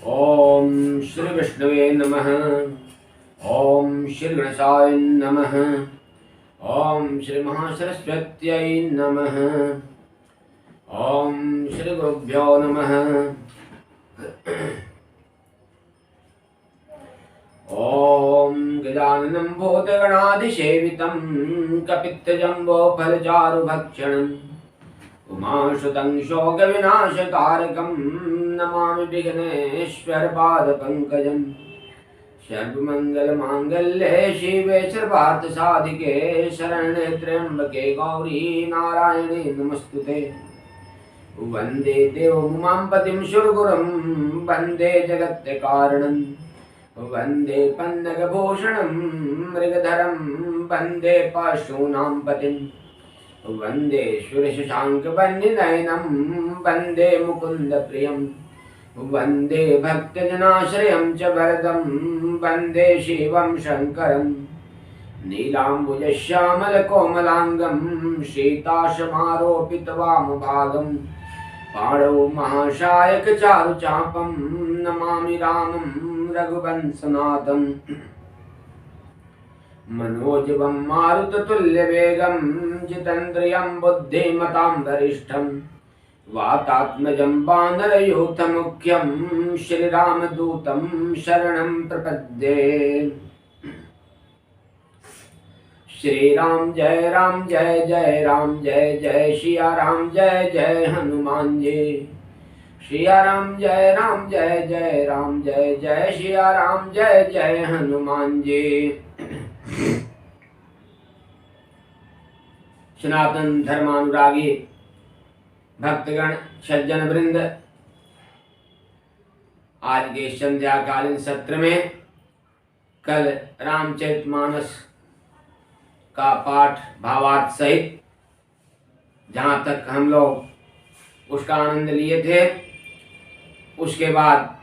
ओम श्री विष्णुवे नमः। ओम श्री गणेशाय नमः। ओम श्री महासरस्वत्यै नमः। ओम श्री गुरुभ्यो नमः। ओम गजाननं भूतगणाधिसेवितं कपित्थजम्बोफलचारुभक्षणम् उमासुतं शोकविनाशकारकं नमामि विघ्नेश्वरपादपङ्कजं। सर्वमङ्गलमाङ्गल्ये शिवे सर्वार्थसाधिके शरण्ये त्र्यम्बके गौरी नारायणे नमस्तुते। वन्दे देवमुमां पतिं सुरगुरुं वन्दे जगत्कारणं वन्दे पन्नगभूषणं मृगधरं वन्दे पशूनां पतिम् वन्दे सुरशशाङ्कवन्यनयनं वन्दे मुकुन्दप्रियं वन्दे भक्तजनाश्रयं च वरदं वन्दे शिवं शङ्करं। नीलाम्बुजश्यामलकोमलाङ्गं सीताशमारोपितवामभागं पाणौ महाशायकचारुचापं नमामि रामं रघुवंशनाथम्। मनोजवं मारुततुल्यवेगं जितेन्द्रियं बुद्धिमतां वरिष्ठं वातात्मजं वानरयूथमुख्यं श्रीरामदूतं शरणं प्रपद्ये। श्रीराम जय जय राम जय जय सिया राम जय जय हनुमान जी। सिया राम जय राम जय जय सिया राम जय जय हनुमान जी। सनातन धर्मानुरागी भक्तगण सज्जन वृंद, आज के संध्याकालीन सत्र में कल रामचरितमानस का पाठ भावार्थ सहित जहाँ तक हम लोग उसका आनंद लिए थे, उसके बाद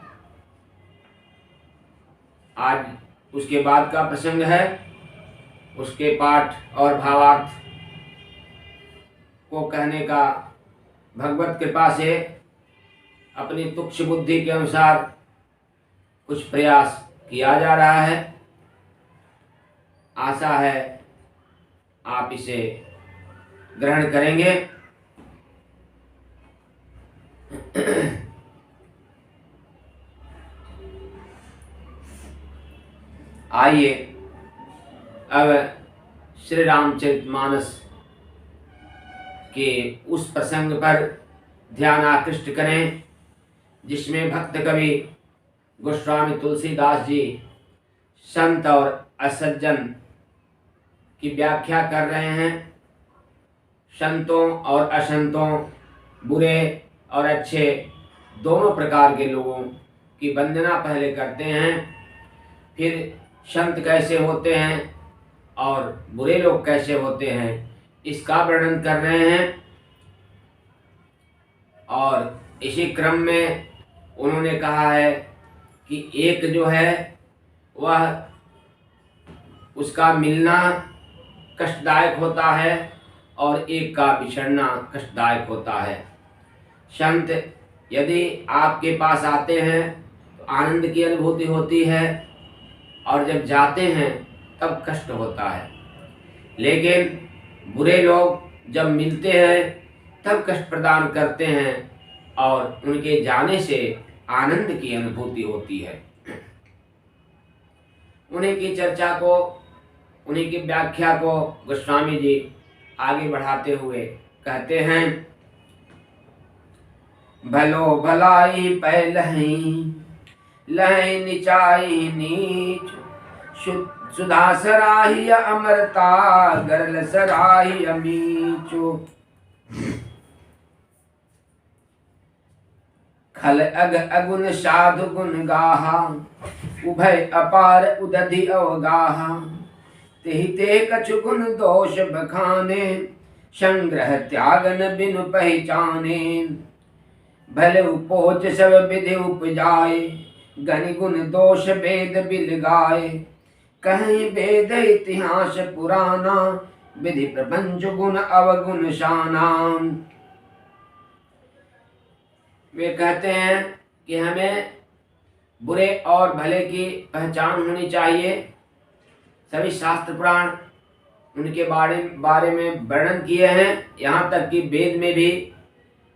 आज उसके बाद का प्रसंग है। उसके पाठ और भावार्थ को कहने का भगवत कृपा से अपनी तुच्छ बुद्धि के अनुसार कुछ प्रयास किया जा रहा है। आशा है आप इसे ग्रहण करेंगे। आइए अब श्री रामचरितमानस के उस प्रसंग पर ध्यान आकृष्ट करें जिसमें भक्त कवि गोस्वामी तुलसीदास जी संत और असज्जन की व्याख्या कर रहे हैं। संतों और असंतों, बुरे और अच्छे दोनों प्रकार के लोगों की वंदना पहले करते हैं, फिर संत कैसे होते हैं और बुरे लोग कैसे होते हैं इसका वर्णन कर रहे हैं। और इसी क्रम में उन्होंने कहा है कि एक जो है वह उसका मिलना कष्टदायक होता है और एक का बिछड़ना कष्टदायक होता है। संत यदि आपके पास आते हैं तो आनंद की अनुभूति होती है और जब जाते हैं तब कष्ट होता है, लेकिन बुरे लोग जब मिलते हैं तब कष्ट प्रदान करते हैं और उनके जाने से आनंद की अनुभूति होती है। उन्हीं की चर्चा को, उन्हीं की व्याख्या को गोस्वामी जी आगे बढ़ाते हुए कहते हैं। भलो भलाई पहलही लहै निचाई नीच, सुधा सराही अमरता गरल सराही अमीचो। खल अग अगुन साधु गुण गाहा, उभय अपार उदधि अवगाहा। तेहि ते कछु गुण दोष बखाने, संग्रह त्यागन बिनु पहचाने। भले उपोच सब विधि उपजाए, गनि गुण दोष वेद बिल गाए। कहीं वेद इतिहास पुराना, विधि प्रपंच गुण अवगुण शाना। वे कहते हैं कि हमें बुरे और भले की पहचान होनी चाहिए। सभी शास्त्र पुराण उनके बारे में वर्णन किए हैं। यहाँ तक कि वेद में भी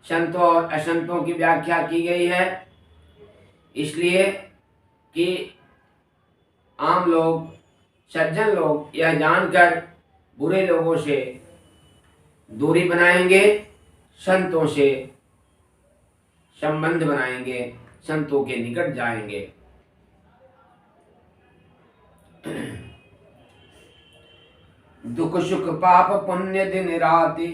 संतों और असंतों की व्याख्या की गई है। इसलिए कि आम लोग, सज्जन लोग यह जानकर बुरे लोगों से दूरी बनाएंगे, संतों से संबंध बनाएंगे, संतों के निकट जाएंगे। दुख सुख पाप पुण्य दिन राति,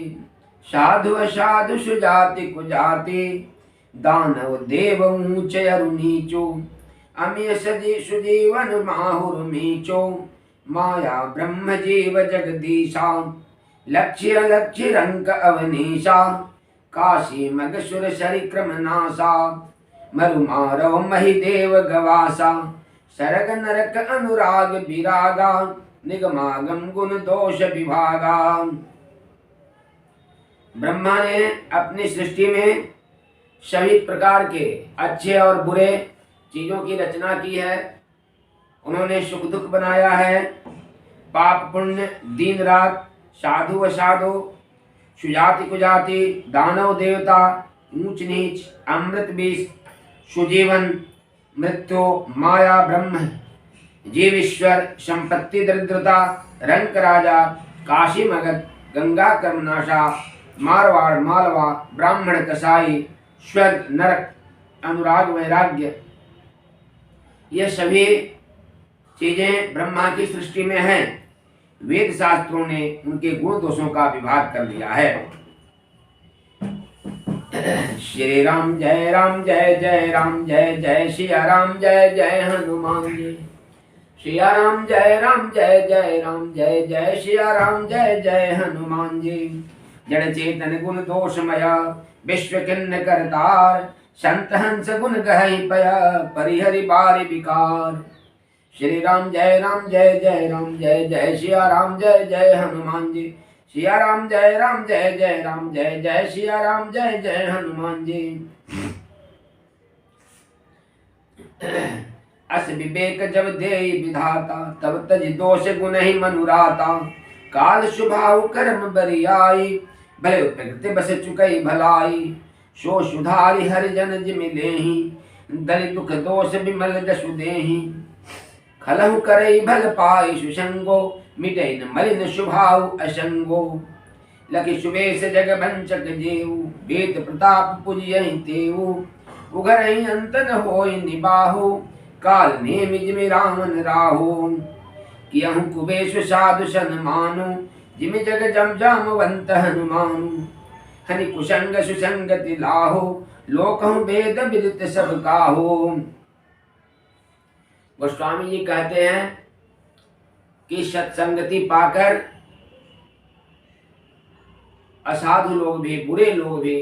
साधु असाधु सुजाति कुजाति, दानव देव ऊंच अरु नीचो, अमीय सजी सुजीवन माहुर मीचो, माया ब्रह्म जीव जगदीशा, लक्ष्य लक्ष्य रंक अवनीशा, काशी मगसुर शरिक्रम नासा, मरु मारव महिदेव गवासा, सरग नरक अनुराग विरागा, निगमागम गुण दोष विभागा। ब्रह्मा ने अपनी सृष्टि में सभी प्रकार के अच्छे और बुरे चीजों की रचना की है। उन्होंने सुख दुख बनाया है, पाप पुण्य, दिन रात, साधु असाधु, सुजाति कुजाति, दानव देवता, ऊंच नीच, अमृत विष, सुजीवन मृत्यु, माया ब्रह्म, जीव ईश्वर, संपत्ति दरिद्रता, रंक राजा, काशी मगध, गंगा कर्मनाशा, मारवाड़ मालवा, ब्राह्मण कसाई, स्वर्ग नरक, अनुराग वैराग्य, ये सभी चीजें ब्रह्मा की सृष्टि में हैं। वेद शास्त्रों ने उनके गुण दोषों का विभाग कर दिया है। श्री राम जय जय राम जय जय सिया राम जय जय हनुमान जी। सिया राम जय राम जय जय सिया राम जय जय हनुमान जी। जड़ चेतन गुण दोषमया, विश्व किन्न करतार, संत हंस गुण गहै पया, परिहरि बारि विकार। श्री राम जय जय सिया राम जय जय हनुमान जी। सिया राम जय जय सिया राम जय जय हनुमान जी। अस विवेक जब देई विधाता, तब तज दोष गुण ही मनुराता। काल शुभाहु कर्म बरियाई, भले प्रकृति बस चुकई भलाई। सो सुधारि हरिजन जिमि लेहि, दलि दुख दोष विमल जसु देहि। खलहु करई भल पाई सुसंगो, मिटई न मलिन शुभाहु असंगो। लखि सुबेश जग बंचक जेऊ, वेद प्रताप पुजियहि तेऊ। उघरहि अंत न होई निबाहु, काल नेमि जिमि रावण राहु। कियहु कुबेश साधु सन्मानु, जिमि जग जम जामवंत हनुमानु। हनि कुसंग सुसंगति लाहो, लोकहु वेद विदित सब काहो। गोस्वामी जी कहते हैं कि सत्संगति पाकर असाधु लोग भी, बुरे लोग भी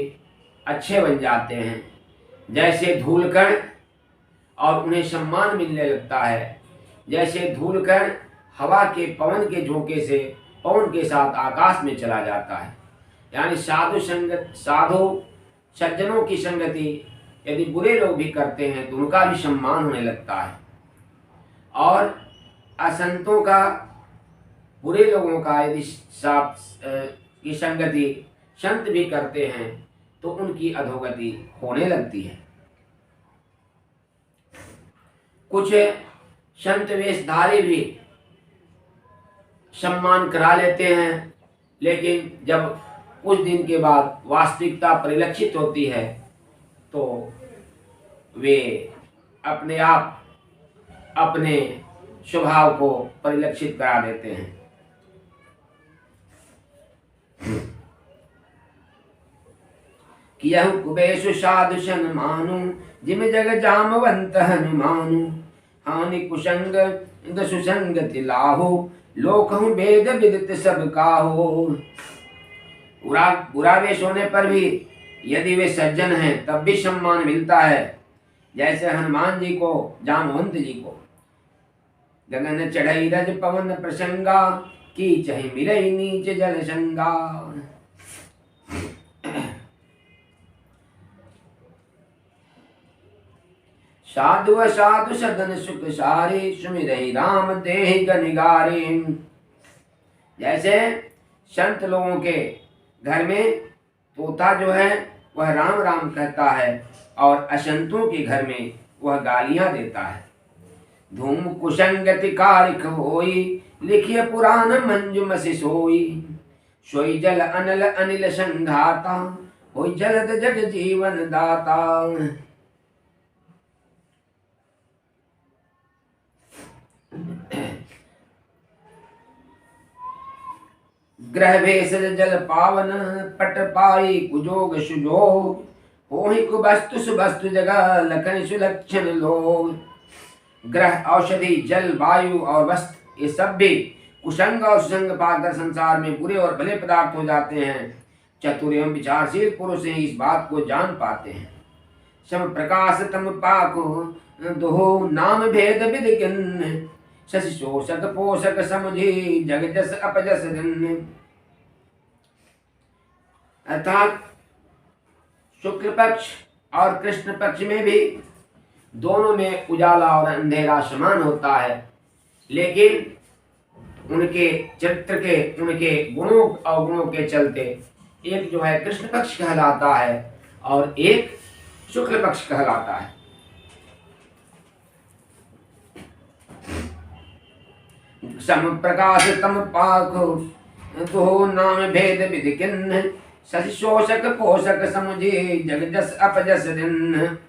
अच्छे बन जाते हैं। जैसे धूलकण, और उन्हें सम्मान मिलने लगता है। जैसे धूलकण हवा के पवन के झोंके से पवन के साथ आकाश में चला जाता है। यानी साधु सज्जनों की संगति यदि बुरे लोग भी करते हैं तो उनका भी सम्मान होने लगता है। और असंतों का, बुरे लोगों का यदि की संगति संत भी करते हैं तो उनकी अधोगति होने लगती है। कुछ संत वेशधारी भी सम्मान करा लेते हैं, लेकिन जब कुछ दिन के बाद वास्तविकता परिलक्षित होती है तो वे अपने आप अपने स्वभाव को परिलक्षित करा देते हैं। कियहु कुबेशु साधु सन्मानु, जिमि जग जामवंत हनुमानु। हानि कुसंग सुसंगति लाहो, लोकहु वेद विदित सब काहो। बुरा वेश होने पर भी यदि वे सज्जन हैं तब भी सम्मान मिलता है। जैसे हनुमान जी को, जामवंत जी को। गगन चढ़ई रज पवन प्रसंगा, की चहि मिलई नीच जल संगा। साधु साधु सदन सुख सारे सुमिरहि राम देहि गनिगारे। जैसे संत लोगों के घर में तोता जो है वह राम राम कहता है और असंतों के घर में वह गालियां देता है। धूम कुसंगति कारिक होई लिखिए पुराण मंजुमसि सोई। सोई जल अनल अनिल संघाता होई जलद जग जीवन दाता। ग्रह भेषज जल पावन पट पाई कुजोग सुजोग। होहि कुवस्तु सुवस्तु जगह लखन सुलक्षण लोग। ग्रह औषधि जल वायु और वस्त्र ये सब भी कुसंग और सुसंग पाकर संसार में बुरे और भले पदार्थ हो जाते हैं। चतुर एवं विचारशील पुरुष ही इस बात को जान पाते हैं। सम प्रकाश तम पाको दोहो नाम भेद विधि किन्न। शशि शोषक पोषक समझी जग जस अपजस दिन। अर्थात शुक्ल पक्ष और कृष्ण पक्ष में भी दोनों में उजाला और अंधेरा समान होता है, लेकिन उनके चरित्र के उनके गुणों अवगुणों के चलते एक जो है कृष्ण पक्ष कहलाता है और एक शुक्ल पक्ष कहलाता है। सम प्रकाश तम पाको तो नाम भेद विधि किन्न। शशि शोषक पोषक समझे जग जस अपजस दिन।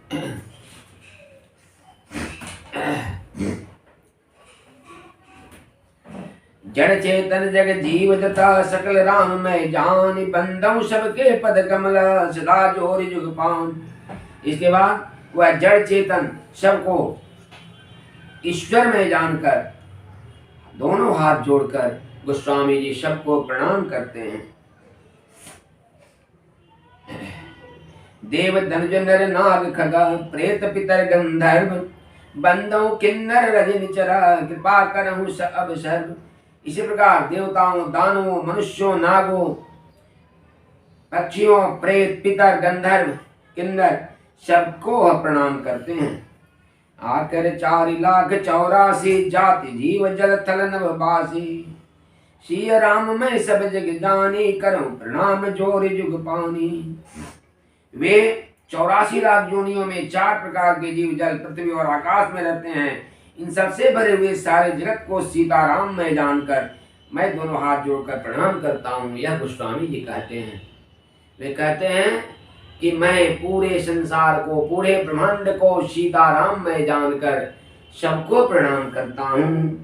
जड़ चेतन जग जीव जता सकल राम मैं जान। बंदौ सबके पद कमल सदा जोरि जुग पान। इसके बाद वह जड़ चेतन सबको ईश्वर में जानकर दोनों हाथ जोड़कर गोस्वामी जी सबको प्रणाम करते हैं। देव धनुज नर नाग खगा प्रेत पितर गंधर्व। बंदौ किन्नर रजनी चरा कृपा करहु सब सर्व। इसी प्रकार देवताओं दानवों मनुष्यों नागों पक्षियों प्रेत पितर गंधर्व किन्नर सबको प्रणाम करते हैं। आकर 4,84,000 जाति जीव जल थल नभबासी। सिय राम मैं सब जग जानी करूं प्रणाम जोरि जुग पानी। वे 84 लाख योनियों में 4 प्रकार के जीव जल पृथ्वी और आकाश में रहते हैं। इन सबसे भरे हुए सारे जगत को सीताराम में जानकर मैं दोनों हाथ जोड़कर प्रणाम करता हूँ। यह गोस्वामी जी कहते हैं। वे कहते हैं कि मैं पूरे संसार को पूरे ब्रह्मांड को सीताराम में जानकर सबको प्रणाम करता हूँ।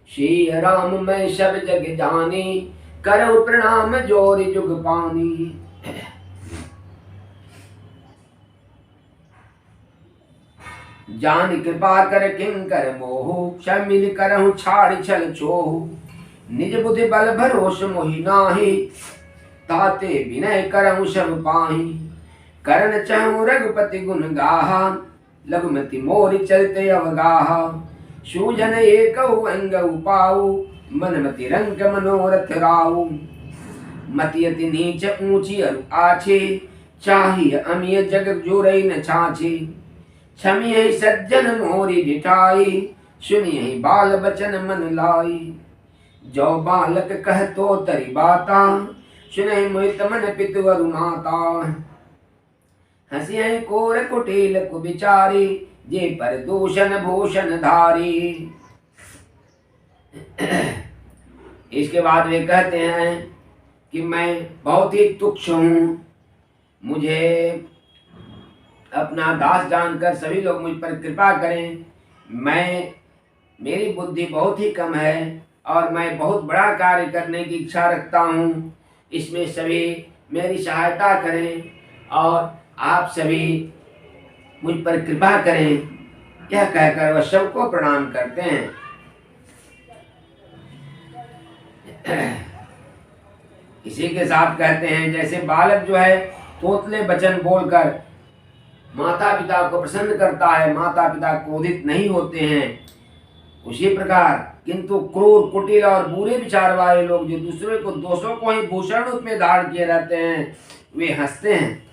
श्री राम मैं सब जग जानी करो प्रणाम जोरि जुग पानी। जान कृपा कर किंकर मोहु क्षमिल करहु छाड़ छल छोहु। निज बुद्धि बल भरोस मोहि नाही ताते विनय करहु सब पाहि। करण चहु रघुपति गुण गाहा लघुमति मोरि चरित अवगाहा। सूजन एकौ अंगौ पाऊ मनमति रंग मनोरथ राऊ। मति अति नीच ऊंची अरु आछे चाहिए अमिय जग जोरई न छाछे। क्षमिय सज्जन मोरी डिठाई सुनिय बाल बचन मन लाई। जो बालक कह तो तरी बाता सुनहि मोहित मन पितु अरु माता। हसिय कोर कुटिल कुविचारी जे पर दूषण भूषण धारी। इसके बाद वे कहते हैं कि मैं बहुत ही तुच्छ हूँ। मुझे अपना दास जानकर सभी लोग मुझ पर कृपा करें। मेरी बुद्धि बहुत ही कम है और मैं बहुत बड़ा कार्य करने की इच्छा रखता हूँ। इसमें सभी मेरी सहायता करें और आप सभी मुझ पर कृपा करें। यह कहकर वह सबको प्रणाम करते हैं। इसी के साथ कहते हैं जैसे बालक जो है तोतले वचन बोलकर माता पिता को प्रसन्न करता है, माता पिता क्रोधित नहीं होते हैं, उसी प्रकार किंतु क्रूर कुटिल और बुरे विचार वाले लोग जो दूसरे को दोषों को ही भूषण रूप में धारण किए रहते हैं वे हंसते हैं।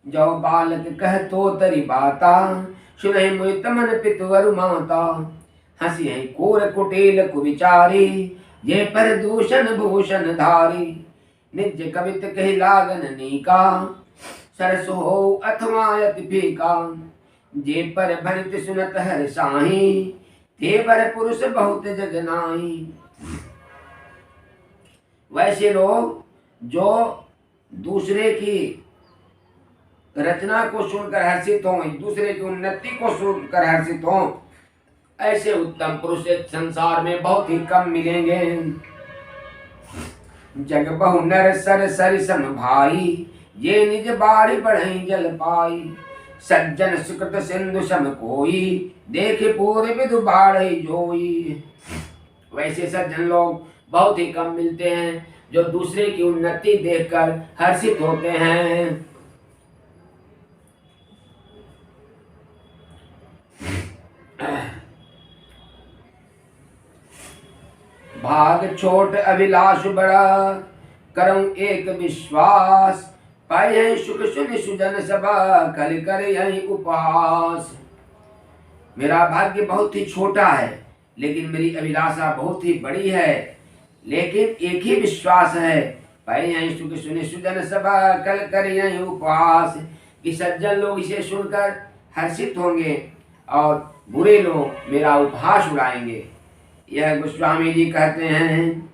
जो बालक कह तो तरी बाता, सुनहि मुहि तमन पितवरु माता। हंसी है कोर कुटिल कुविचारी, ये पर दूषण भूषण धारी। निज कवित कहि लागन नीका, सरस हो अथवा अति फीका। जे पर भरित सुनत हर साही, ते पर पुरुष बहुत जग नाही। वैसे लोग जो दूसरे की रचना को सुनकर हर्षित हों, दूसरे की उन्नति को सुनकर हर्षित हों, ऐसे उत्तम पुरुष इस संसार में बहुत ही कम मिलेंगे। जग बहु नर सर सरिसम भाई, ये निज बाढ़ बढ़ई जल पाई। सज्जन सुकृत सिंधु सम कोई, देखे पूर्व विदु बाढ़ जोई। वैसे सज्जन लोग बहुत ही कम मिलते हैं जो दूसरे की उन्नति देखकर हर्षित होते हैं। भाग छोट अभिलाष बड़ा, करऊं एक विश्वास। पाए सुख सुन सुजन सभा, कल कर यही उपहास। मेरा भाग्य बहुत ही छोटा है, लेकिन मेरी अभिलाषा बहुत ही बड़ी है। लेकिन एक ही विश्वास है, पाए यही सुख सुन सुजन सभा, कल कर यही उपहास, कि सज्जन लोग इसे सुनकर हर्षित होंगे और बुरे लोग मेरा उपहास उड़ाएंगे। यह गोस्वामी जी कहते हैं,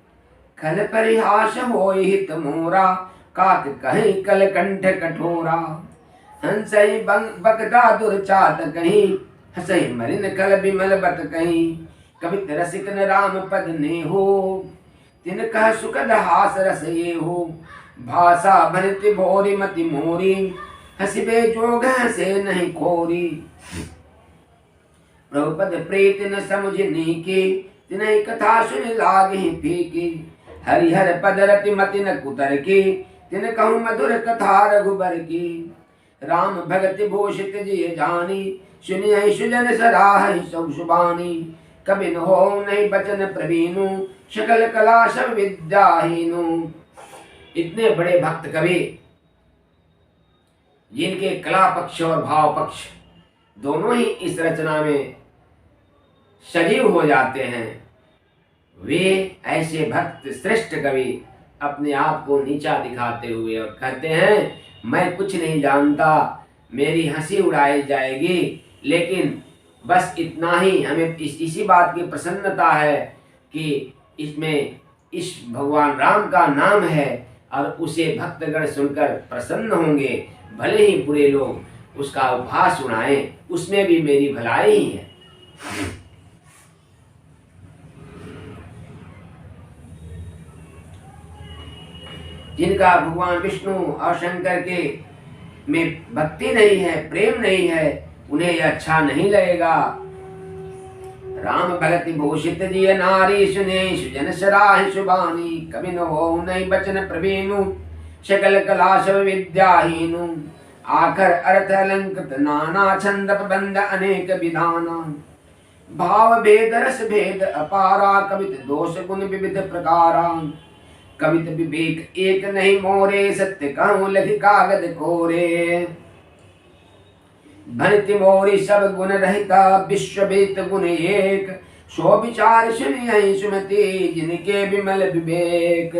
खल परिहास होय हित मोरा, काक कहीं कल कंठ कठोरा। हंसई बकदा दुर्चात कहीं, हंसई मरिन कल बिमल बत कहीं। कवित रसिक न राम पद ने हो, तिन कह सुखद हास रस ये हो। भाषा भनित भोरी मति मोरी, हसिबे जोग हसे नहीं खोरी। प्रभुपद प्रीत न समुझ नीके, तिनहि कथा सुन लागे फीकी। हरिहर पद रति मति न कुतर की, तिन कहूँ मधुर कथा रघुबर की। राम भगति भूषित जिय जानी, सुनियहि सुजन सराहहि सब सुबानी। कबिन हो नहीं बचन प्रवीणु, सकल कला सब विद्याहीनु। इतने बड़े भक्त कवि जिनके कला पक्ष और भाव पक्ष दोनों ही इस रचना में सजीव हो जाते हैं, वे ऐसे भक्त श्रेष्ठ कवि अपने आप को नीचा दिखाते हुए और कहते हैं, मैं कुछ नहीं जानता, मेरी हंसी उड़ाई जाएगी, लेकिन बस इतना ही हमें इसी बात की प्रसन्नता है कि इसमें इस भगवान राम का नाम है और उसे भक्तगण सुनकर प्रसन्न होंगे। भले ही बुरे लोग उसका उपहास उड़ाएं, उसमें भी मेरी भलाई ही है। जिनका भगवान विष्णु और शंकर के में भक्ति नहीं है, प्रेम नहीं है, उन्हें यह अच्छा नहीं लगेगा। राम भगति भूषित जिय नारी, सुने सुजन सराहि सुबानी। कवि न हो नहीं बचन प्रवीणु, सकल कला सब विद्याहीनु। आखर अर्थ अलंकृत नाना, छंद बंद अनेक विधाना। भाव भेद रस भेद अपारा, कवित दोष गुण विविध प्रकारा। कवित विवेक एक नहीं मोरे, सत्य कहूँ लखि कागद कोरे। भनिति मोरी सब गुण रहता, विश्ववेत गुण एक। सो विचार सुनियहि सुमति, जिनके विमल विवेक।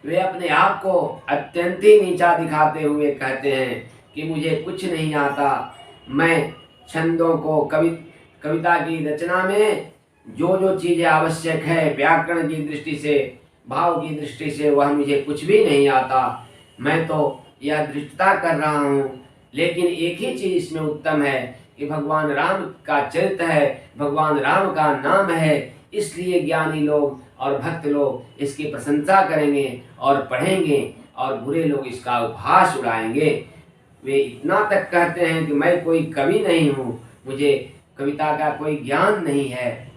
वे अपने आप को अत्यंत ही नीचा दिखाते हुए कहते हैं कि मुझे कुछ नहीं आता। मैं छंदों को कविता की रचना में जो जो चीजें आवश्यक है व्याकरण की दृष्टि से, भाव की दृष्टि से, वह मुझे कुछ भी नहीं आता। मैं तो यह दृष्टता कर रहा हूँ, लेकिन एक ही चीज इसमें उत्तम है कि भगवान राम का चरित्र है, भगवान राम का नाम है, इसलिए ज्ञानी लोग और भक्त लोग इसकी प्रशंसा करेंगे और पढ़ेंगे और बुरे लोग इसका उपहास उड़ाएंगे। वे इतना तक कहते हैं कि मैं कोई कवि नहीं हूँ, मुझे कविता का कोई ज्ञान नहीं है।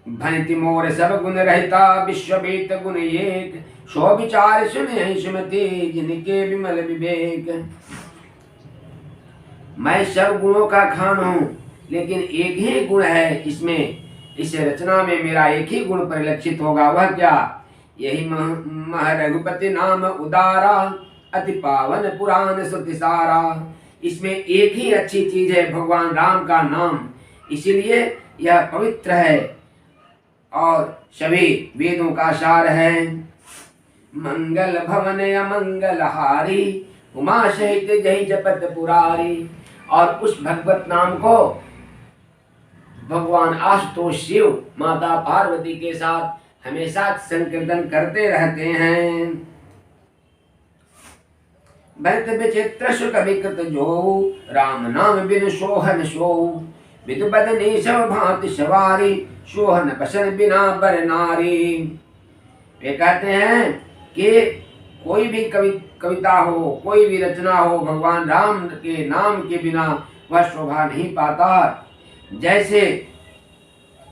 भनिति मोर सब गुण रहता, विश्ववेत गुण एक। सो विचार सुने सुमति, जिनके विमल विवेक। मैं सब गुणों का खान हूँ, लेकिन एक ही गुण है इसमें, इस रचना में मेरा एक ही गुण परिलक्षित होगा। वह क्या? यही मह रघुपति नाम उदारा, अति पावन पुराण श्रुति सारा। इसमें एक ही अच्छी चीज है, भगवान राम का नाम, इसीलिए यह पवित्र है और सभी वेदों का सार है। मंगल भवन अमंगल हारी, उमा सहित जय जपत पुरारी। और उस भगवत नाम को भगवान आशुतोष शिव माता पार्वती के साथ हमेशा संकीर्तन करते रहते हैं। भरत विचित्र सुख विकृत जो, राम नाम बिन सोहन सो। विदु बदनी सब भांति सवारी, सोहन बसन बिना बर नारी। वे कहते हैं कि कोई भी कविता हो, कोई भी रचना हो, भगवान राम के नाम के बिना वह शोभा नहीं पाता। जैसे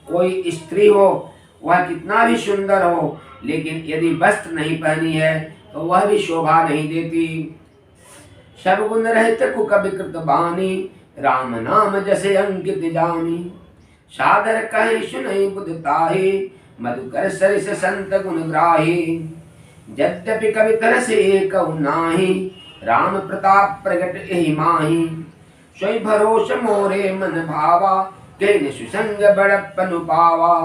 कोई स्त्री हो, वह कितना भी सुंदर हो, लेकिन यदि वस्त्र नहीं पहनी है तो वह भी शोभा नहीं देती। सब गुण रहित कुकविकृत बानी, राम नाम जैसे अंकित जानी। सादर कहे सुनई बुध ताहि, मधुकर सरिस संत गुण ग्राही। यद्यपि कवि तरस एकहु नाही, राम प्रताप प्रगट एहि माही। सोई भरोस मोरे मन भावा, कहीं सुसंग बड़प्पन पावा।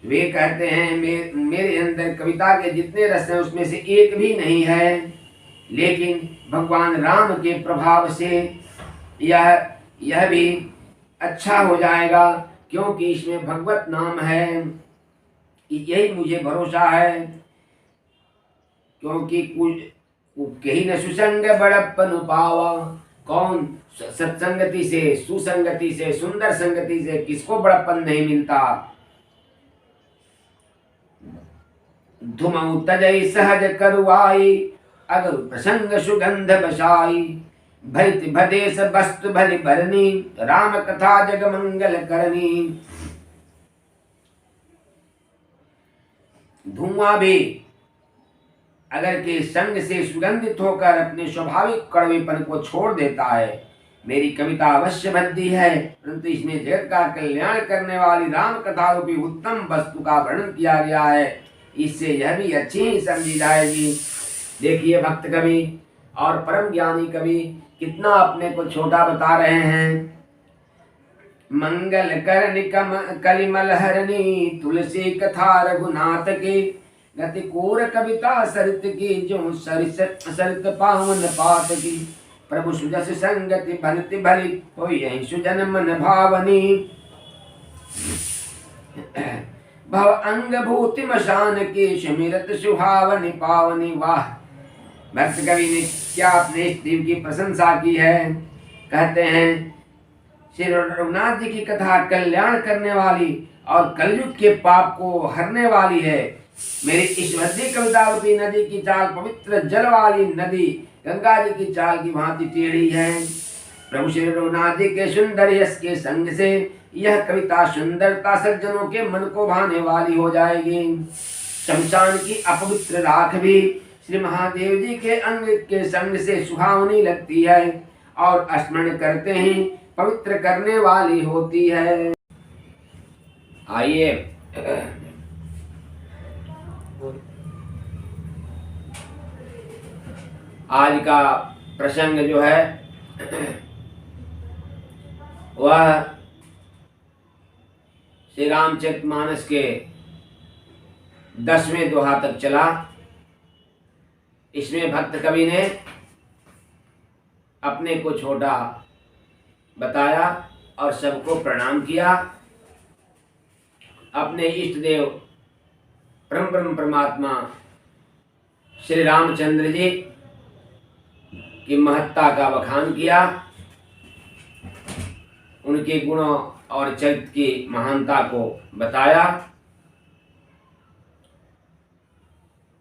वे कहते हैं मेरे अंदर कविता के जितने रस हैं उसमें से एक भी नहीं है, लेकिन भगवान राम के प्रभाव से यह भी अच्छा हो जाएगा, क्योंकि इसमें भगवत नाम है। यही मुझे भरोसा है, क्योंकि कहीं न सुसंग बड़प्पन पावा। कौन सत्संगति से, सुसंगति से, सुंदर संगति से किसको बड़प्पन नहीं मिलता। धुमऊ तजई सहज करुआई, अगर प्रसंग सुगंध बसाई। भरित भदेश वस्तु भली भरनी, राम कथा जग मंगल करनी। धुआं भी अगर के संग से सुगंधित होकर अपने स्वाभाविक कड़वेपन को छोड़ देता है। मेरी कविता अवश्य बनती है, परंतु इसमें जगत का कल्याण करने वाली राम कथा रूपी उत्तम वस्तु का वर्णन किया गया है, इससे यह भी अच्छी ही समझी जाएगी। देखिए भक्त कवि और परम ज्ञानी कवि कितना अपने को छोटा बता रहे हैं। मंगल करनि कलिमल हरणी, तुलसी कथा रघुनाथ की। गति कोर कविता सरित की, जो सरित पावन पात की। प्रभु सुजस संगति भरति भली, हो यही सुजन मन भावनी। भव अंग भूति मशान की, सुमिरत सुहावनी पावनी। वाह, भक्त कवि ने क्या अपने देव की प्रशंसा की है। कहते हैं श्री रघुनाथ जी की कथा कल्याण करने वाली और कलयुग के पाप को हरने वाली है। मेरी इस भद्री कविता रूपी नदी की चाल पवित्र जल वाली नदी गंगा जी की चाल की भांति टेढ़ी है। प्रभु श्री रघुनाथ जी के सुंदर यश के संग से यह कविता सुंदरता सज्जनों के मन को भाने वाली हो जाएगी। शमशान की अपवित्र राख भी श्री महादेव जी के अंग के संग से सुहावनी लगती है और स्मरण करते ही पवित्र करने वाली होती है। आइए आज का प्रसंग जो है वह श्री रामचरितमानस के 10वें दोहा तक चला। इसमें भक्त कवि ने अपने को छोटा बताया और सबको प्रणाम किया। अपने इष्ट देव परम ब्रह्म परमात्मा श्री रामचंद्र जी की महत्ता का बखान किया, उनके गुणों और चरित्र की महानता को बताया।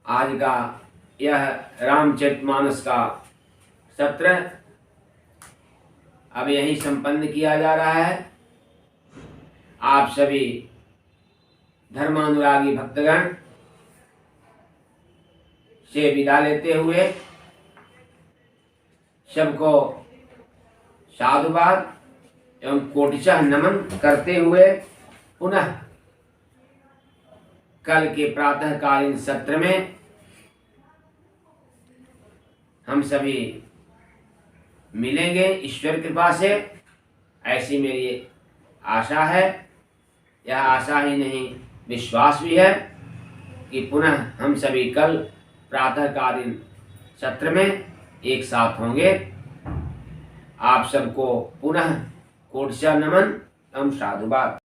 आज का यह रामचरितमानस का सत्र अब यहीं संपन्न किया जा रहा है। आप सभी धर्मानुरागी भक्तगण से विदा लेते हुए सबको साधुवाद एवं कोटिशः नमन करते हुए पुनः कल के प्रातःकालीन सत्र में हम सभी मिलेंगे ईश्वर कृपा से, ऐसी मेरी आशा है। यह आशा ही नहीं, विश्वास भी है कि पुनः हम सभी कल प्रातःकालीन सत्र में एक साथ होंगे। आप सबको पुनः कोटि नमन एवं साधुवाद।